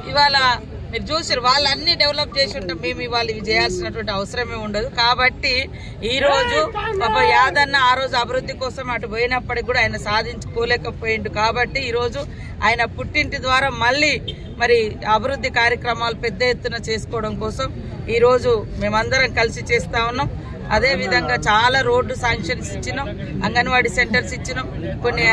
ఇవాళ మీరు చూసారు, వాళ్ళు అన్ని డెవలప్ చేసి ఉంటాం, మేము ఇవాళ ఇవి చేయాల్సినటువంటి అవసరమే ఉండదు. కాబట్టి ఈ రోజు పాప యాదన్న ఆ రోజు అభివృద్ధి కోసం అటు పోయినప్పటికి కూడా ఆయన సాధించుకోలేకపోయిండు. కాబట్టి ఈరోజు ఆయన పుట్టింటి ద్వారా మళ్ళీ మరి అభివృద్ధి కార్యక్రమాలు పెద్ద ఎత్తున చేసుకోవడం కోసం ఈరోజు మేమందరం కలిసి చేస్తా ఉన్నాం. అదే విధంగా చాలా రోడ్డు శాంక్షన్స్ ఇచ్చినాం, అంగన్వాడీ సెంటర్స్ ఇచ్చినాం, కొన్ని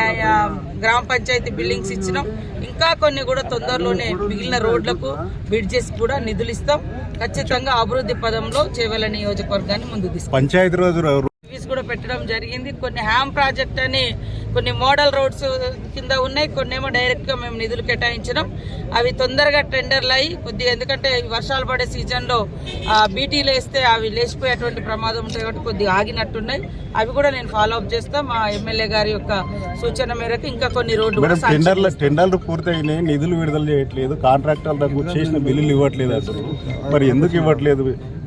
గ్రామ పంచాయతీ బిల్డింగ్స్ ఇచ్చినాం, ఇంకా కొన్ని కూడా తొందరలోనే మిగిలిన రోడ్లకు బ్రిడ్జెస్ కూడా నిధులు ఇస్తాం. ఖచ్చితంగా అభివృద్ధి పదంలో చేవెళ్ల నియోజకవర్గాన్ని ముందుకు తీసుకు పంచాయతీ రోజు కూడా పెట్టడం జరిగింది. కొన్ని హ్యామ్ ప్రాజెక్ట్ అని కొన్ని మోడల్ రోడ్స్ కింద ఉన్నాయి, కొన్ని ఏమో డైరెక్ట్ గా మేము నిధులు కేటాయించినాం. అవి తొందరగా టెండర్లు అయ్యి కొద్దిగా, ఎందుకంటే వర్షాలు పడే సీజన్ లో బీటీలు వేస్తే అవి లేచిపోయేటువంటి ప్రమాదం ఉంటాయి కాబట్టి కొద్దిగా ఆగినట్టున్నాయి. అవి కూడా నేను ఫాలో అప్ చేస్తా. మా ఎమ్మెల్యే గారి యొక్క సూచన మేరకు ఇంకా కొన్ని రోడ్లు టెండర్లు పూర్తయినాయి, నిధులు విడుదల చేయట్లేదు, కాంట్రాక్టర్లకు చేసిన బిల్లులు ఇవ్వట్లేదు. అసలు మరి ఎందుకు ఇవ్వట్లేదు?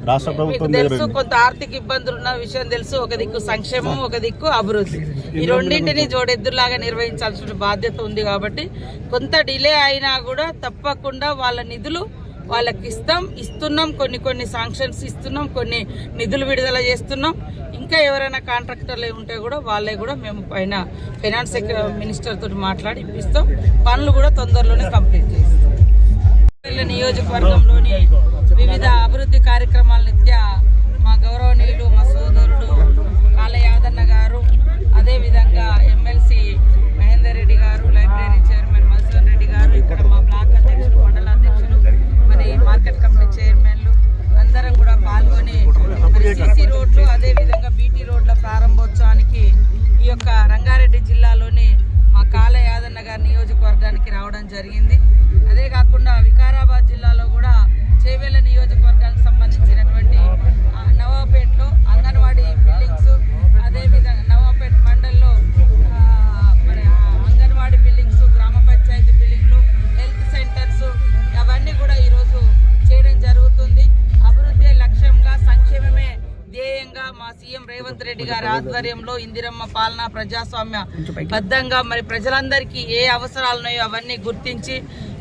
రాష్ట్ర ప్రభుత్వం తెలుసు, కొంత ఆర్థిక ఇబ్బందులు ఉన్న విషయం తెలుసు. ఒక దిక్కు సంక్షేమం, ఒక దిక్కు అభివృద్ధి, ఈ రెండింటిని జోడెద్దులాగా నిర్వహించాల్సిన బాధ్యత ఉంది. కాబట్టి కొంత డిలే అయినా కూడా తప్పకుండా వాళ్ళ నిధులు వాళ్ళకి ఇస్తున్నాం. కొన్ని శాంక్షన్స్ ఇస్తున్నాం, కొన్ని నిధులు విడుదల చేస్తున్నాం. ఇంకా ఎవరైనా కాంట్రాక్టర్లు ఉంటే కూడా వాళ్ళే కూడా మేము పైన ఫైనాన్స్ మినిస్టర్ తోటి మాట్లాడి ఇప్పిస్తాం. పనులు కూడా తొందరలోనే కంప్లీట్ చేస్తాం. నియోజకవర్గంలోని వివిధ అభివృద్ధి కార్యక్రమాల నిత్య మా గౌరవనీయులు, మా సోదరుడు కాళ యాదన్న గారు, అదేవిధంగా ఎమ్మెల్సీ మహేందర్ రెడ్డి గారు, లైబ్రరీ చైర్మన్ మధుసూదన్ రెడ్డి గారు, ఇక్కడ మా బ్లాక్ అధ్యక్షులు, మండల అధ్యక్షులు, మరి మార్కెట్ కమిటీ చైర్మన్లు అందరం కూడా పాల్గొని మరి సీసీ రోడ్లు, అదేవిధంగా బీటీ రోడ్ల ప్రారంభోత్సవానికి ఈ యొక్క రంగారెడ్డి జిల్లాలోని మా కాళ యాదన్న గారి నియోజకవర్గానికి రావడం జరిగింది. అదే కాకుండా వికారాబాద్ జిల్లాలో కూడా చేవెళ్ల నియోజకవర్గానికి సంబంధించినటువంటి నవాపేటలో అంగన్వాడీ బిల్డింగ్స్, అదేవిధంగా నవాపేట మండల్లో మరి అంగన్వాడీ బిల్డింగ్స్, గ్రామ పంచాయతీ బిల్డింగ్లు, హెల్త్ సెంటర్స్, అవన్నీ కూడా ఈరోజు చేయడం జరుగుతుంది. అభివృద్ధి లక్ష్యంగా, సంక్షేమమే ధ్యేయంగా మా సీఎం రేవంత్ రెడ్డి గారి ఆధ్వర్యంలో ఇందిరమ్మ పాలన ప్రజాస్వామ్య బద్దంగా మరి ప్రజలందరికీ ఏ అవసరాలు ఉన్నాయో అవన్నీ గుర్తించి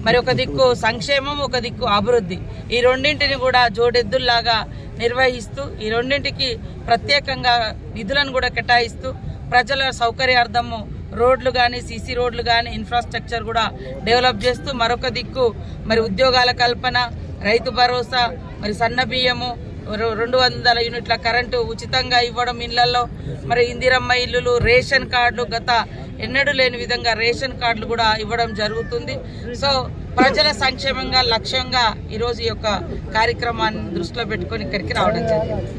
మరి ఒక దిక్కు సంక్షేమం, ఒక దిక్కు అభివృద్ధి, ఈ రెండింటిని కూడా జోడెద్దుల్లాగా నిర్వహిస్తూ ఈ రెండింటికి ప్రత్యేకంగా నిధులను కూడా కేటాయిస్తూ ప్రజల సౌకర్యార్థము రోడ్లు కానీ, సీసీ రోడ్లు కానీ, ఇన్ఫ్రాస్ట్రక్చర్ కూడా డెవలప్ చేస్తూ మరొక దిక్కు మరి ఉద్యోగాల కల్పన, రైతు భరోసా, మరి సన్న బియ్యము, 200 యూనిట్ల కరెంటు ఉచితంగా ఇవ్వడం ఇళ్లలో, మరి ఇందిరమ్మ ఇల్లులు, రేషన్ కార్డులు, గత ఎన్నడూ లేని విధంగా రేషన్ కార్డులు కూడా ఇవ్వడం జరుగుతుంది. సో ప్రజల సంక్షేమంగా లక్ష్యంగా ఈరోజు ఈ యొక్క కార్యక్రమాన్ని దృష్టిలో పెట్టుకొని ఇక్కడికి రావడం జరిగింది.